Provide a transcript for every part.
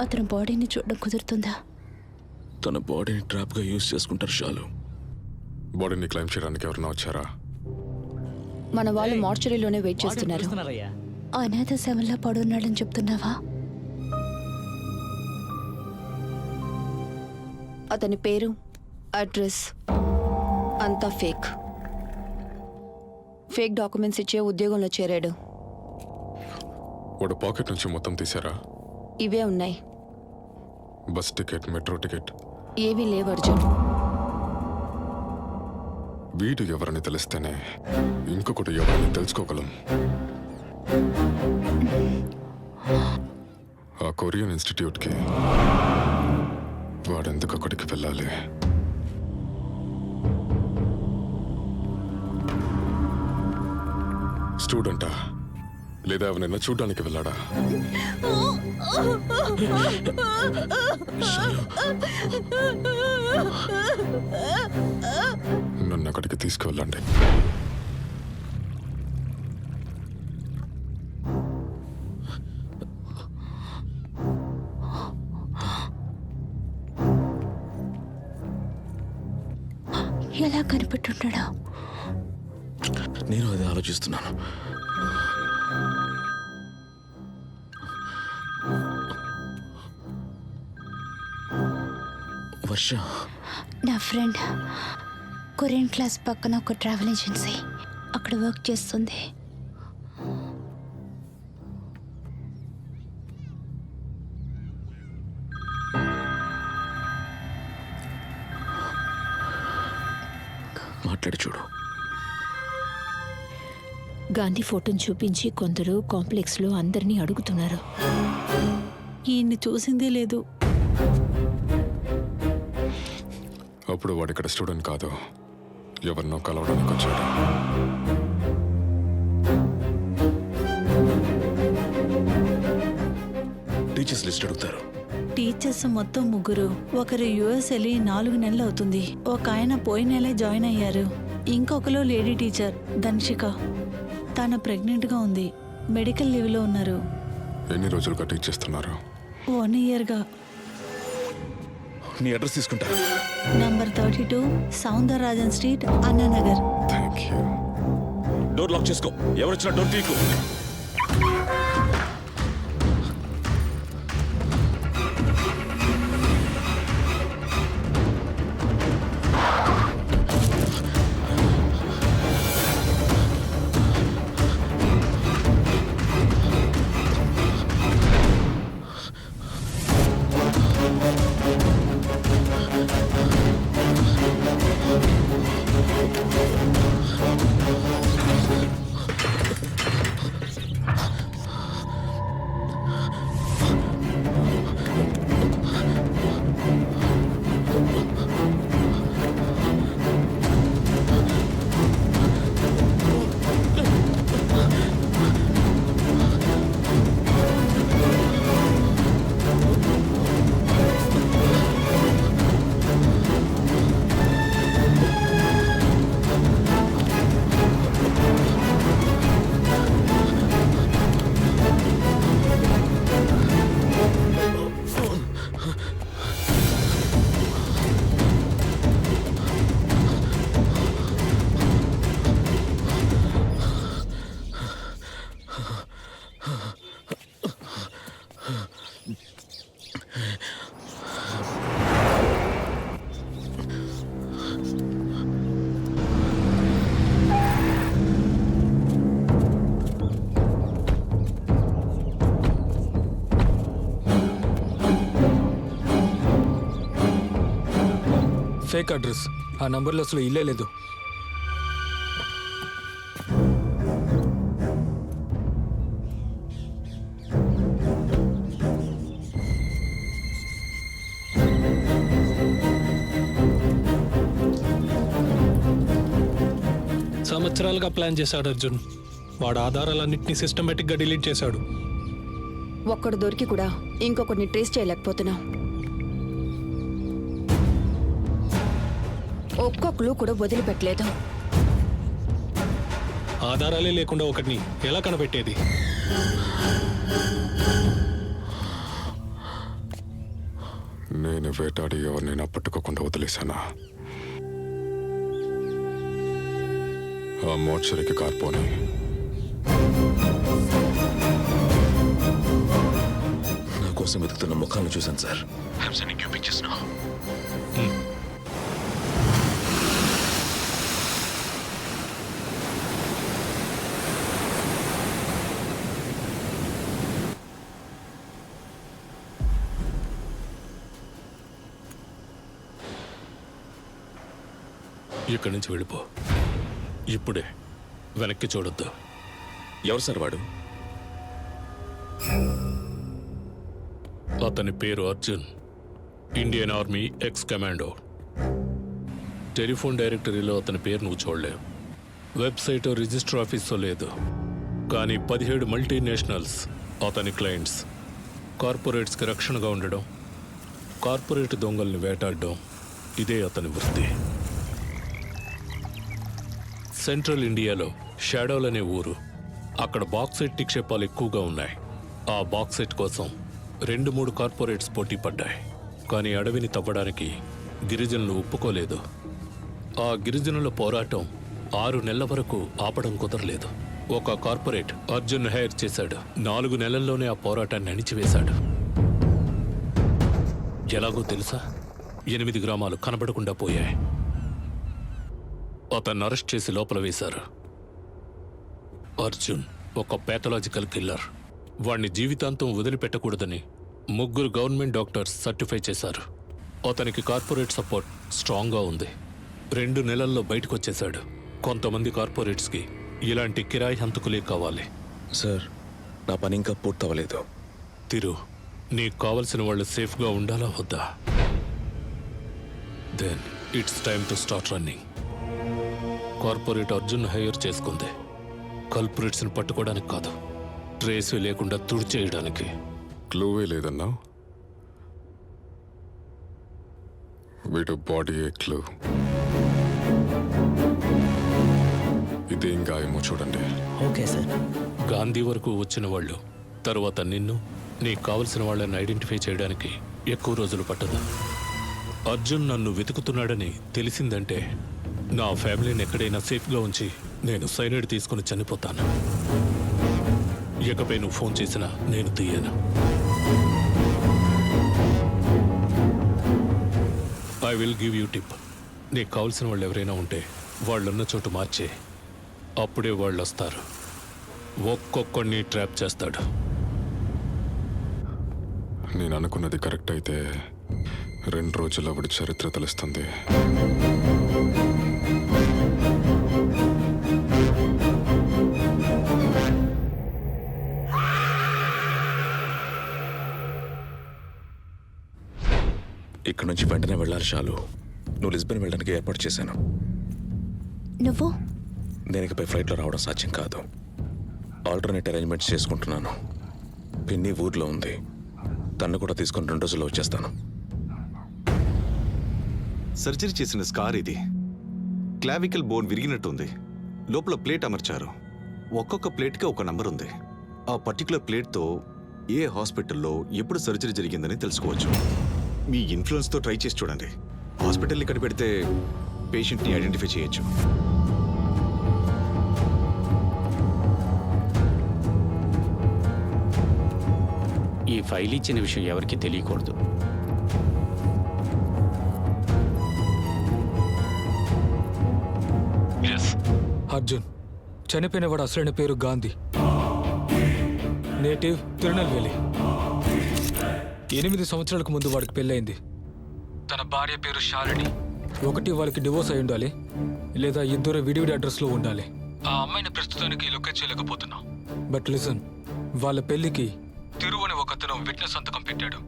అతని బాడీని చూడడం కుదురుతుందా? తన బాడీని ట్రాప్గా యూజ్ చేసుకుంటారు షాలు. బాడీని క్లైమ్ చేయడానికి ఎవరైనా వచ్చారా? మన వాళ్ళు మార్చురీలోనే వెయిట్ చేస్తున్నారు. అనాథ శవంలా పడున్నాడని చెప్తున్నావా? అతని పేరు, అడ్రస్ అంతా ఫేక్ డాక్యుమెంట్స్ ఇచ్చే ఉద్యోగంలో చేరాడు. వాడు పాకెట్ నుంచి మొత్తం తీసారా? ఇవే ఉన్నాయి. బస్ టికెట్, మెట్రో టికెట్ ఏవీ లేవు అర్జున్. వీడు ఎవరని తెలిస్తేనే ఇంకొకటి ఎవరని తెలుసుకోగలం. ఆ కొరియన్ ఇన్స్టిట్యూట్కి వాడెందుకు అక్కడికి వెళ్ళాలి? స్టూడెంటా లేదా ఎవరైనా చూడడానికి వెళ్ళాడా? నన్ను అక్కడికి తీసుకువెళ్ళండి. ఎలా కనిపెట్టుంటాడా? నేను అదే ఆలోచిస్తున్నాను. వర్ష నా ఫ్రెండ్ కొరియన్ క్లాస్ పక్కన ఒక ట్రావెల్ ఏజెన్సీ, అక్కడ వర్క్ చేస్తుంది. మాట్లాడి చూడు. గాంధీ ఫోటోను చూపించి కొందరు కాంప్లెక్స్లో అందరినీ అడుగుతున్నారు. ఈయన్ని చూసిందే లేదు. అప్పుడు వాడు ఇక్కడ స్టూడెంట్ కాదు, ఎవరినో కలవడానికి వచ్చాడు. టీచర్స్ లిస్ట్ అడుగుతారు. టీచర్స్ మొత్తం 3. ఒకరు యుఎస్ వెళ్ళి 4 నెలలు అవుతుంది. ఒక ఆయన పోయిన నెలే జాయిన్ అయ్యారు. ఇంకొకరు లేడీ టీచర్ ధన్షిక. తన ప్రెగ్నెంట్గా ఉంది. మెడికల్ లీవ్లో ఉన్నారు. ఎన్ని రోజులుగా టీచ్ చేస్తున్నారు? 1 ఇయర్గా. నీ అడ్రస్ తీసుకుంటా. Number 32 Soundararajan street, Anna Nagar. Thank you. Door lock చేసుకో. ఎవరు వచ్చినా డోర్ తీయకు. Fake address. ఆ నంబర్లో అసలు ఇల్లే లేదు. సంవత్సరాలుగా ప్లాన్ చేశాడు అర్జున్. వాడు ఆధారాలన్నింటినీ సిస్టమేటిక్గా డిలీట్ చేశాడు. ఒక్కడు దొరికి కూడా ఇంకొకరిని ట్రేస్ చేయలేకపోతున్నాం. ఒక్క క్లూ కూడా వదిలిపెట్టలేదు. ఆధారాలే లేకుండా ఒకటిని ఎలా కనిపెట్టేది? నేను వేటాడి ఎవరినైనా పట్టుకోకుండా వదిలేశానా? ఆ మోర్చరికి కార్పోని నా కోసం వెతుకుతున్న ముఖాలను చూశాను sir. I'm sending you pictures now. ఇక్కడి నుంచి వెళ్ళిపో. ఇప్పుడే. వెనక్కి చూడొద్దు. ఎవరు సార్ వాడు? అతని పేరు Arjun. Indian army X commando. Telephone డైరెక్టరీలో అతని పేరు నువ్వు చూడలేవు. వెబ్సైట్ రిజిస్టర్ ఆఫీస్లో లేదు. కానీ 17 మల్టీనేషనల్స్ అతని క్లయింట్స్. కార్పొరేట్స్కి రక్షణగా ఉండడం, కార్పొరేట్ దొంగల్ని వేటాడడం, ఇదే అతని వృత్తి. సెంట్రల్ ఇండియాలో షాడోల్ అనే ఊరు. అక్కడ బాక్సైట్ నిక్షేపాలు ఎక్కువగా ఉన్నాయి. ఆ బాక్సైట్ కోసం 2-3 కార్పొరేట్స్ పోటీ పడ్డాయి. కానీ అడవిని తవ్వడానికి గిరిజనులు ఒప్పుకోలేదు. ఆ గిరిజనుల పోరాటం 6 నెలల వరకు ఆపడం కుదరలేదు. ఒక కార్పొరేట్ అర్జున్ హైర్ చేశాడు. 4 నెలల్లోనే ఆ పోరాటాన్ని అణిచివేశాడు. ఎలాగో తెలుసా? 8 గ్రామాలు కనబడకుండా పోయాయి. అతన్ని అరెస్ట్ చేసి లోపల వేశారు. అర్జున్ ఒక ప్యాథలాజికల్ కిల్లర్. వాణ్ణి జీవితాంతం వదిలిపెట్టకూడదని 3 గవర్నమెంట్ డాక్టర్స్ సర్టిఫై చేశారు. అతనికి కార్పొరేట్ సపోర్ట్ స్ట్రాంగ్గా ఉంది. 2 నెలల్లో బయటకు వచ్చేశాడు. కొంతమంది కార్పొరేట్స్కి ఇలాంటి కిరాయి హంతకులే కావాలి. సార్, నా పని ఇంకా పూర్తవలేదు. తిరు, నీకు కావలసిన వాళ్ళు సేఫ్గా ఉండాలా వద్దా? Then it's time to start running. Corporate Arjun hire చేసుకుంది కల్పరేట్స్ని పట్టుకోవడానికి కాదు, ట్రేస్ లేకుండా తుడిచేయడానికి. క్లూవే లేదన్నా? వీడు బాడీ క్లూ. ఇదేం గాయమో చూడండి. Okay sir. గాంధీ వరకు వచ్చిన వాళ్ళు తర్వాత నిన్ను, నీకు కావలసిన వాళ్ళని ఐడెంటిఫై చేయడానికి ఎక్కువ రోజులు పట్టదు. అర్జున్ నన్ను వెతుకుతున్నాడని తెలిసిందంటే నా ఫ్యామిలీని ఎక్కడైనా సేఫ్గా ఉంచి నేను సైనైడ్ తీసుకుని చనిపోతాను. ఇకపై నువ్వు ఫోన్ చేసినా నేను తీయను. I will give you tip. నీకు కావలసిన వాళ్ళు ఎవరైనా ఉంటే వాళ్ళున్న చోటు మార్చే. అప్పుడే వాళ్ళు వస్తారు. ఒక్కొక్కడిని ట్రాప్ చేస్తాడు. నేను అనుకున్నది కరెక్ట్ అయితే 2 రోజుల్లో వాడి చరిత్ర తెలుస్తుంది. ఇక్కడ నుంచి వెంటనే వెళ్ళాలి షాలు. నువ్వు లిస్బన్ వెళ్ళడానికి ఏర్పాటు చేశాను. నువ్వు? నేను ఇకపై ఫ్లైట్లో రావడం సాధ్యం కాదు. ఆల్టర్నేట్ అరేంజ్మెంట్స్ చేసుకుంటున్నాను. పిన్ని ఊర్లో ఉంది. తన్ను కూడా తీసుకొని 2 రోజుల్లో వచ్చేస్తాను. సర్జరీ చేసిన స్కార్ ఇది. క్లావికల్ బోన్ విరిగినట్టుంది. లోపల ప్లేట్ అమర్చారు. ఒక్కొక్క ప్లేట్కి ఒక నంబర్ ఉంది. ఆ పర్టికులర్ ప్లేట్తో ఏ హాస్పిటల్లో ఎప్పుడు సర్జరీ జరిగిందని తెలుసుకోవచ్చు. మీ ఇన్ఫ్లుయెన్స్తో ట్రై చేసి చూడండి. హాస్పిటల్ని కనిపెడితే పేషెంట్ని ఐడెంటిఫై చేయొచ్చు. ఈ ఫైల్ ఇచ్చిన విషయం ఎవరికి తెలియకూడదు. అర్జున్ చనిపోయినవాడు అసలైన పేరు గాంధీ. నేటివ్ తిరునల్వేలి. 8 సంవత్సరాలకు ముందు వాడికి పెళ్ళయింది. తన భార్య పేరు శాలిని. ఒకటి వాళ్ళకి డివోర్స్ అయి ఉండాలి, లేదా ఇద్దరు విడివిడి అడ్రస్లో ఉండాలి. ఆ అమ్మాయిని ప్రస్తుతానికి లొకేట్ చేయలేకపోతున్నాం. బట్ లిసన్, వాళ్ళ పెళ్లికి తిరు అని ఒకతను విట్నెస్ సంతకం పెట్టాడు.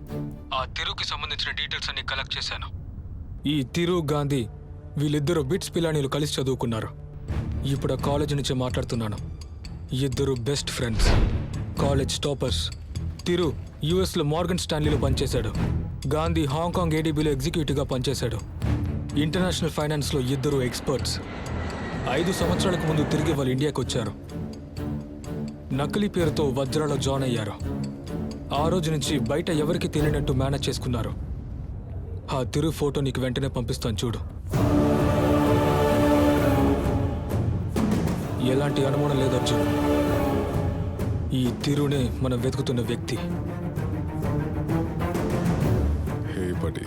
ఆ తిరుకి సంబంధించిన డీటెయిల్స్ అన్ని కలెక్ట్ చేశాను. ఈ తిరు గాంధీ వీళ్ళిద్దరూ బిట్స్ పిలానీలు కలిసి చదువుకున్నారు. ఇప్పుడు ఆ కాలేజ్ నుంచి మాట్లాడుతున్నాను. ఇద్దరు బెస్ట్ ఫ్రెండ్స్, కాలేజ్ టాపర్స్. తిరు యుఎస్లో మార్గన్ స్టాన్లీలో పనిచేశాడు. గాంధీ హాంకాంగ్ ఏడీబీలో ఎగ్జిక్యూటివ్గా పనిచేశాడు. ఇంటర్నేషనల్ ఫైనాన్స్లో ఇద్దరు ఎక్స్పర్ట్స్. 5 సంవత్సరాలకు ముందు తిరిగి వాళ్ళు ఇండియాకి వచ్చారు. నకిలీ పేరుతో వజ్రాలో జాయిన్ అయ్యారు. ఆ రోజు నుంచి బయట ఎవరికి తెలియనట్టు మేనేజ్ చేసుకున్నారు. ఆ తిరు ఫోటో నీకు వెంటనే పంపిస్తాను చూడు. ఎలాంటి అనుమానం లేదు అర్జున్, ఈ తిరునే మనం వెతుకుతున్న వ్యక్తి. హే బడి,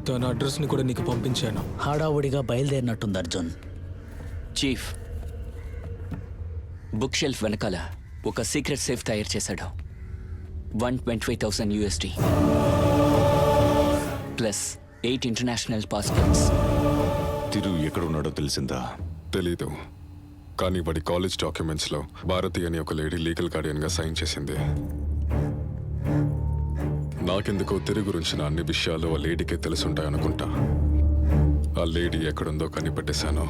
తన అడ్రస్ని కూడా నీకు పంపించాను. హడావుడిగా బయలుదేరినట్టుంది అర్జున్. చీఫ్, బుక్ షెల్ఫ్ వెనకాల ఒక సీక్రెట్ సేఫ్ తయారు చేశాడు. 125,000 USD ప్లస్ 8 ఇంటర్నేషనల్ పాస్పోర్ట్స్. తిరు ఎక్కడున్నాడో తెలిసిందా? తెలీదు, కానీ వాడి కాలేజ్ డాక్యుమెంట్స్లో భారతి అని ఒక లేడీ లీగల్ గార్డియన్గా సైన్ చేసింది. నాకెందుకో తిరు గురించిన అన్ని విషయాలు ఆ లేడీకే తెలుసుంటాయనుకుంటా. ఆ లేడీ ఎక్కడుందో కనిపెట్టేశాను.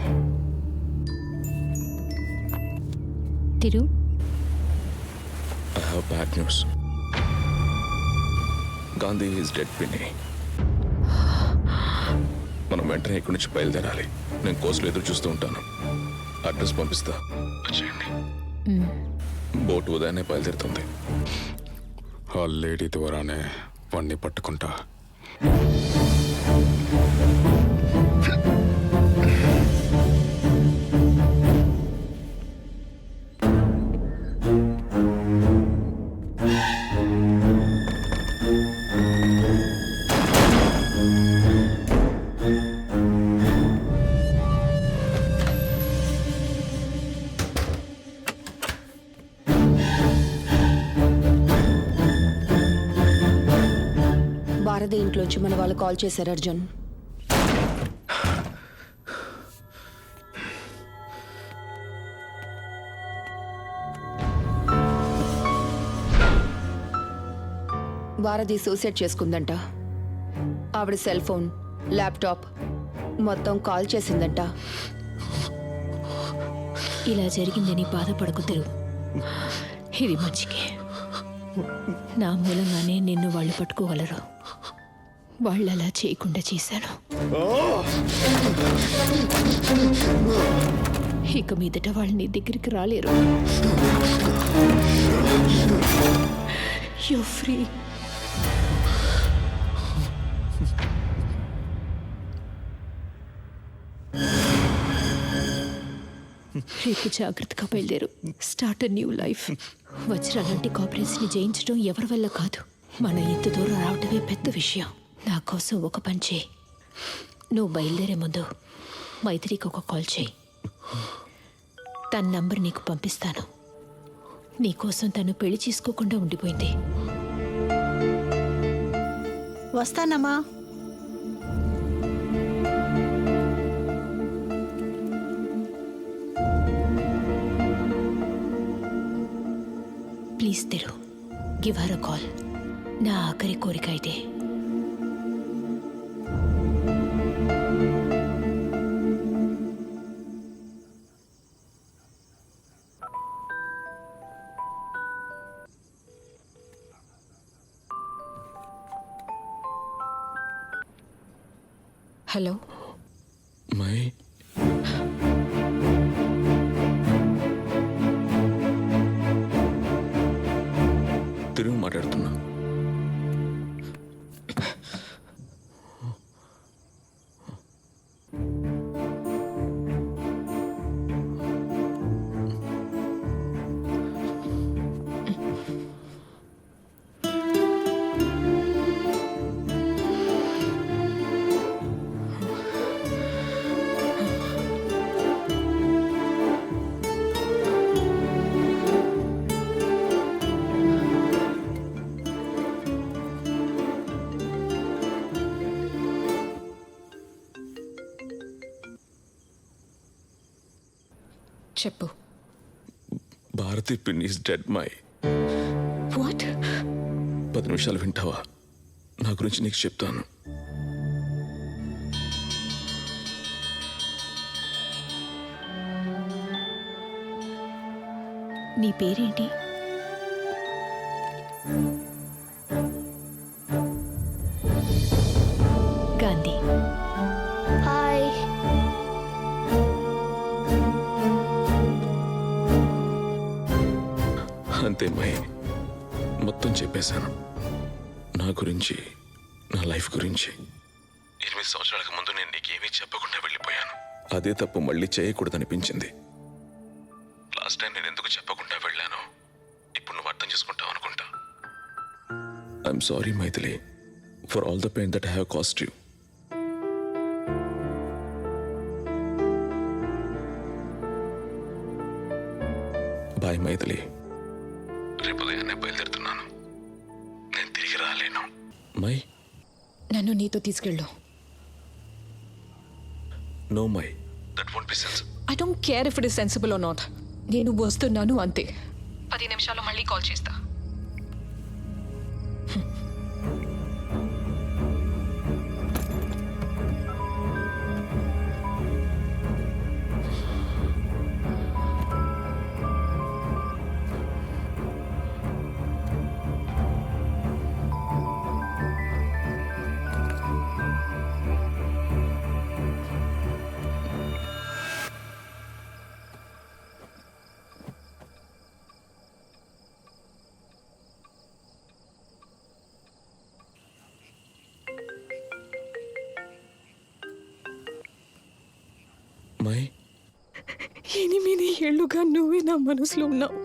Thiru, I have bad news. Gandhi is dead పిన్ని. మనం వెంటనే ఇక్కడి నుంచి బయలుదేరాలి. నేను కోర్సులో ఎదురు చూస్తూ ఉంటాను. అడ్రస్ పంపిస్తా, వచ్చేయండి. బోట్ ఉదయాన్నే బయలుదేరుతుంది. ఆ లేడీ ద్వారానే వాణ్ణి పట్టుకుంటా. భారతి ఇంట్లోంచి మన వాళ్ళు కాల్ చేశారు అర్జున్. భారతి సూసైడ్ చేసుకుందంట. ఆవిడ సెల్ ఫోన్, ల్యాప్టాప్ మొత్తం కాల్ చేసిందంట. ఇలా జరిగిందని బాధపడకు తిరు. ఇది మంచికే. నా మూలంగానే నిన్ను వాళ్ళు పట్టుకోగలరు. వాళ్ళు అలా చేయకుండా చేశాను. ఇక మీదట వాళ్ళు నీ దగ్గరికి రాలేరు. You're free. రేపు జాగ్రత్తగా బయలుదేరు. Start new life. వజ్రాలంటి కాపరేట్స్ని జయించడం ఎవరి వల్ల కాదు. మన ఇంత దూరం రావటమే పెద్ద విషయం. నా కోసం ఒక పని చేయి. నువ్వు బయలుదేరే ముందు మైత్రికి ఒక కాల్ చేయి. తన నంబర్ నీకు పంపిస్తాను. నీకోసం తను పెళ్లి చేసుకోకుండా ఉండిపోయింది. వస్తానమ్మా. Please Thiru, give her a call. నా ఆఖరి కోరిక ఇదే. హలో, మై తిరుగు మాట్లాడుతున్నా. చెప్పు. Bharathi pin is dead Mai. What? 10 నిమిషాలు వింటావా? నా గురించి నీకు చెప్తాను. నీ పేరేంటి? గాంధీ. హాయ్. అంతే మై, మొత్తం చెప్పేశాను. నా గురించి, నా లైఫ్ గురించి 8 సంవత్సరాలకు ముందు నేను నీకేమీ చెప్పకుండా వెళ్ళిపోయాను. అదే తప్పు మళ్ళీ చేయకూడదనిపించింది. లాస్ట్ టైం నేను ఎందుకు చెప్పకుండా వెళ్ళాను ఇప్పుడు నువ్వు అర్థం చేసుకుంటావు అనుకుంటా. I'm sorry Maithili for all the pain that I have caused you. Bye Maithili, రేపు ఉదయాన్నే బయలుదేరుతున్నాను. నేను తిరిగి రాలేను. మై, నన్ను నీతో తీసుకెళ్ళు. No Mai, that won't be sense. I don't care if it is sensible or not. నేను వస్తున్నాను అంతే. 10 నిమిషాల్లో మళ్ళీ కాల్ చేస్తా. మై, 8 ఏళ్లుగా నువ్వే నా మనసులో ఉన్నావు.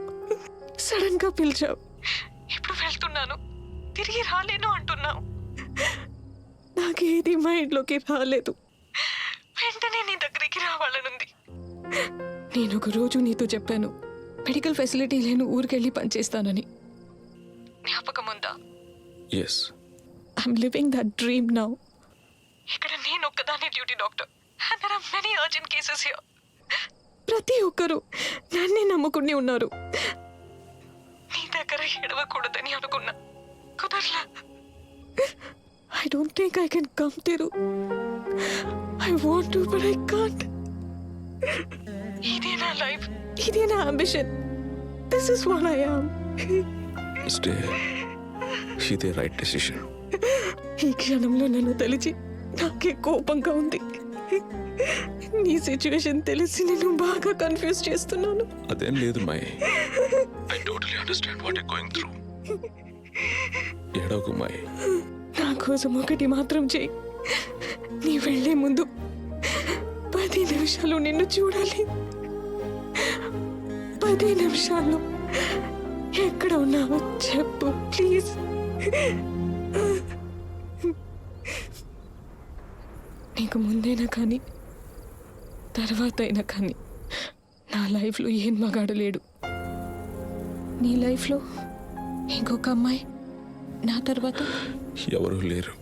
సడన్ గా పిలిచావు. ఇప్పుడు వెళ్తున్నాను, తిరిగి రాలేను అంటున్నావు. నాకేది మైండ్లోకి రాలేదు. వెంటనే నీ దగ్గరికి రావాలనుంది. నేను ఒక రోజు నీతో చెప్పాను మెడికల్ ఫెసిలిటీ లేని ఊరికెళ్ళి పనిచేస్తానని. జ్ఞాపకం ఉందా? Yes. I'm living that dream now. ఇక్కడ నేను ఒక్కదాన్ని duty doctor. And there are many urgent cases here. ప్రతి ఒక్కరూ నన్నే నమ్ముకుని ఉన్నారు. నీ దగ్గర ఏడవకూడదని అనుకున్నా, కుదరలా. I don't think I can come Thiru. I want to but I can't. ఇదే నా లైఫ్, ఇదే నా ambition. This is what I am. Stay. ఇదే రైట్ డెసిషన్. ఈ క్షణంలో నన్ను తలిచి నాకే కోపంగా ఉంది. నీ సిచ్యువేషన్ తెలిసి నేను బాగా కన్ఫ్యూజ్ చేస్తున్నాను. అదేం లేదు my, I totally understand what you going through. ఏడవకు మై. నా కోసం ఒకటి మాత్రం చెయ్యి. నీ వెళ్ళే ముందు 10 నిమిషాలు నిన్ను చూడాలి. 10 నిమిషాల్లో ఎక్కడ ఉన్నావో చెప్పు ప్లీజ్. నీకు ముందైనా కానీ తర్వాత అయినా కానీ నా లైఫ్లో ఏం మగాడు లేడు. నీ లైఫ్లో ఇంకొక అమ్మాయి నా తర్వాత ఎవరూ లేరు.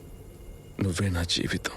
నువ్వే నా జీవితం.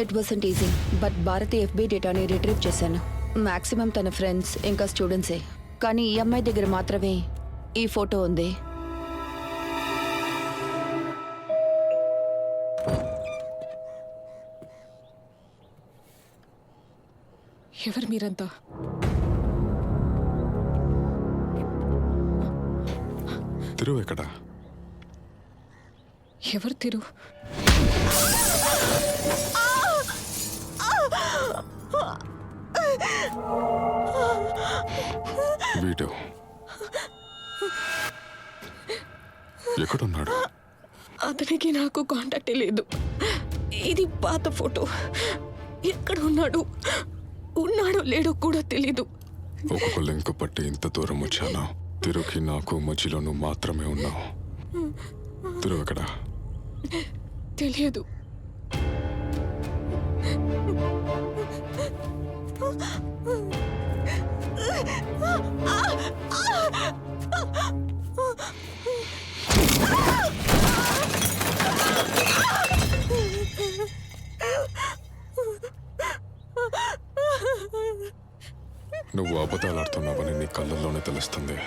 It wasn't easy, but Bharathi FB డేటాని రిట్రీవ్ చేశాను. మాక్సిమం తన ఫ్రెండ్స్ ఇంకా స్టూడెంట్సే. కానీ ఈ అమ్మాయి దగ్గర మాత్రమే ఈ ఫోటో ఉంది. ఎవరు మీరంతా? తిరుగు ఎక్కడా? ఎవరు తిరు? వీడు ఎక్కడున్నాడు? అతనికి నాకు కాంటాక్టే లేదు. ఇది పాత ఫోటో. ఎక్కడ ఉన్నాడు? ఉన్నాడో లేడో కూడా తెలీదు. ఒక్కొక్క లింక్ పట్టి ఇంత దూరం వచ్చాను. తిరుకి నాకు మధ్యలో నువ్వు మాత్రమే ఉన్నావు. తిరు ఎక్కడ? తెలియదు. నువ్వు అబద్ధాలు ఆడుతున్నావని నీ కళ్ళల్లోనే తెలుస్తుంది.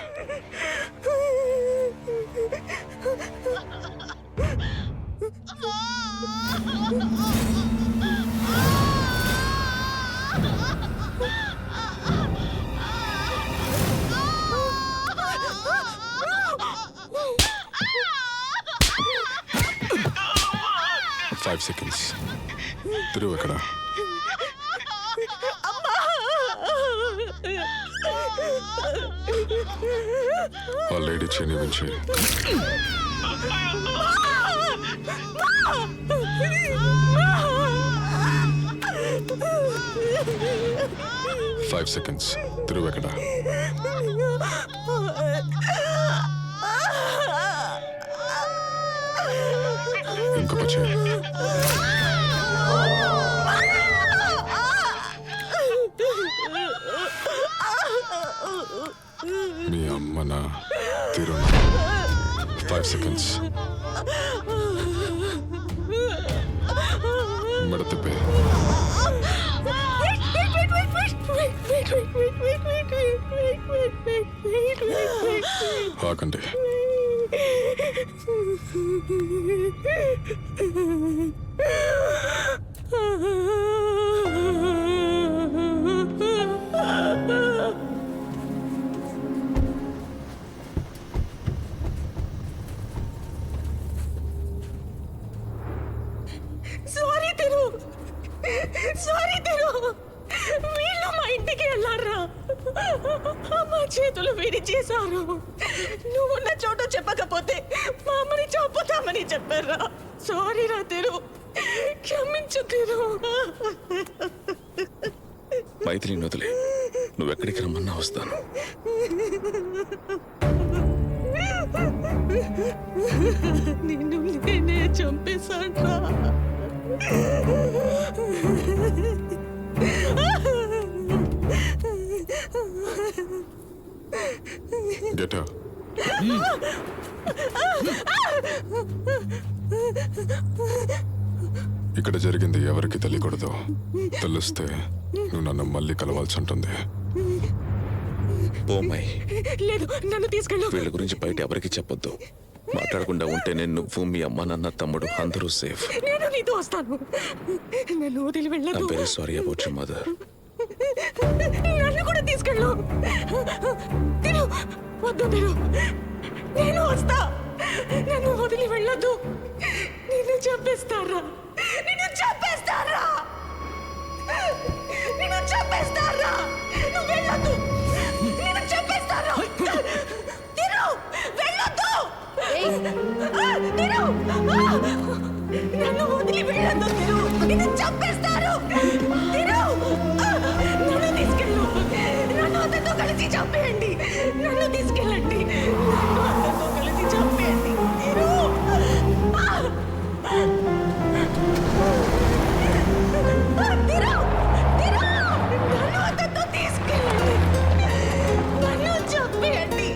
Five seconds. తిరుగు ఎక్కడ? ఆ లేడీ చేని నుంచి ఫైవ్ సెకండ్స్. తిరుగు ఎక్కడ? ఇంకొక చేయి. మీ అమ్మన తిరు. 5 సెకండ్స్. మడతపే. ఆగండి. సారీ తిరు, సారీ తిరు. వీళ్ళు మా ఇంటికి వెళ్ళారా? మా చేతులు విరిచేశారు. నువ్వున్న చోట చెప్పకపోతే మా అమ్మని చంపుతామని చెప్పారా? సారీ రా తిరు, క్షమించు తిరు. మైథిలి వదిలే, నువ్వెక్కడికి రమ్మన్నా వస్తాను. నిన్ను నేనే చంపేశాను. Get her. ఇక్కడ జరిగింది ఎవరికి తెలియకూడదు. తెలిస్తే నువ్వు నన్ను మళ్ళీ కలవాల్సి ఉంటుంది. పోమై, లేదు, నన్ను తీసుకెళ్ళు. వీళ్ళ గురించి బయట ఎవరికి చెప్పొద్దు. మాట్లాడకుండా ఉంటే నేను, నువ్వు, మీ అమ్మ, నాన్న, తమ్ముడు అందరూ సేఫ్. నేను నీతో వస్తాను. నన్ను వదిలి వెళ్ళదు. I'm very sorry about your mother. నన్ను కూడా తీసుకెళ్ళు. తిరు, వద్దు తిరు, నేను వస్తా. నన్ను వదిలి వెళ్ళదు. నిన్ను చంపేస్తారా? నిన్ను చంపేస్తారా? నిన్ను చంపేస్తారా? నువ్వు వెళ్ళొద్దు. నిన్ను చంపేస్తారా? తిరు, వెళ్ళొద్దు. తిరు, నన్ను వదిలి వెళ్ళొద్దు. తిరు, నిన్ను చంపేస్తారు. తిరు, నన్ను తీసుకెళ్ళు. నన్ను అతనితో కలిసి చంపేయండి. నన్ను తీసుకెళ్ళండి. నన్ను అతనితో కలిసి చంపేయండి. తిరు, తిరు, తిరు, నన్ను అతనితో తీసుకెళ్ళండి. నన్ను చంపేయండి.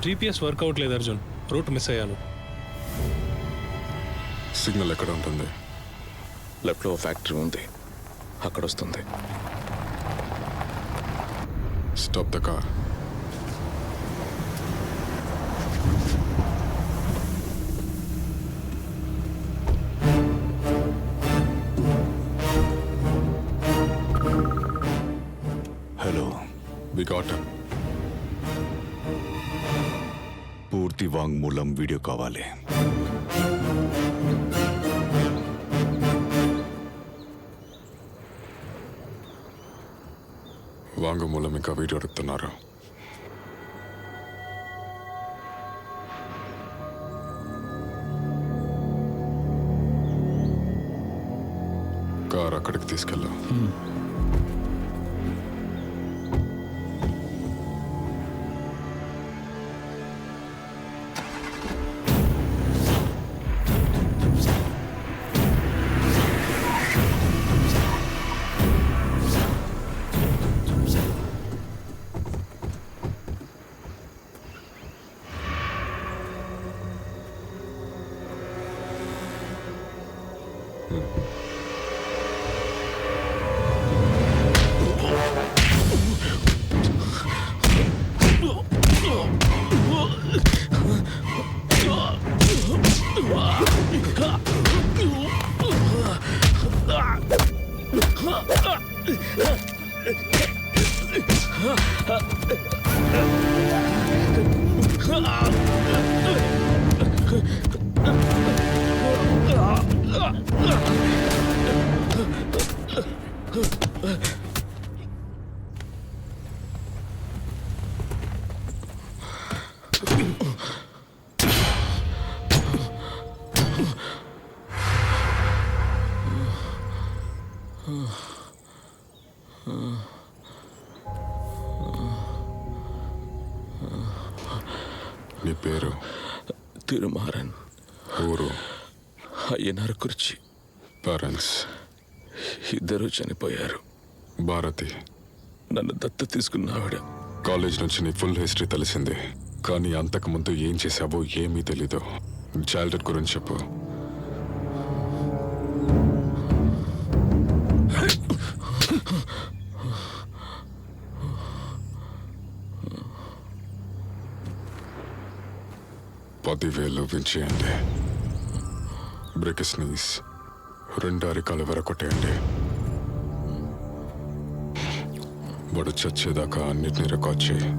జీపీఎస్ వర్కౌట్ లేదు అర్జున్, రూట్ మిస్ అయ్యాను. సిగ్నల్ ఎక్కడ ఉంటుంది? లెఫ్ట్లో ఫ్యాక్టరీ ఉంది, అక్కడ వస్తుంది. Stop the car. Hello, we got him. పూర్తి సాక్షి వాంగ్మూలం వీడియో కావాలి. వాంగ్మూలం ఇంకా వీడియో అడుగుతున్నారు. కార్ అక్కడికి తీసుకెళ్ళు. నీ పేరు? తిరుమారన్. ఊరు? అయ్యనారు కుర్చీ. పేరెంట్స్? ఇద్దరూ చనిపోయారు. భారతి? నన్ను దత్తు తీసుకున్న ఆవిడ. కాలేజ్ నుంచి నీ ఫుల్ హిస్టరీ తెలిసింది, కానీ అంతకుముందు ఏం చేశావో ఏమీ తెలీదు. చైల్డ్హుడ్ గురించి చెప్పు. పదివేలు వించేయండి. బ్రేక్ స్నీస్, 2 అరికాలు వెరకొట్టేయండి. వాడు చచ్చేదాకా అన్నిటినీ రికార్డ్ చేయి.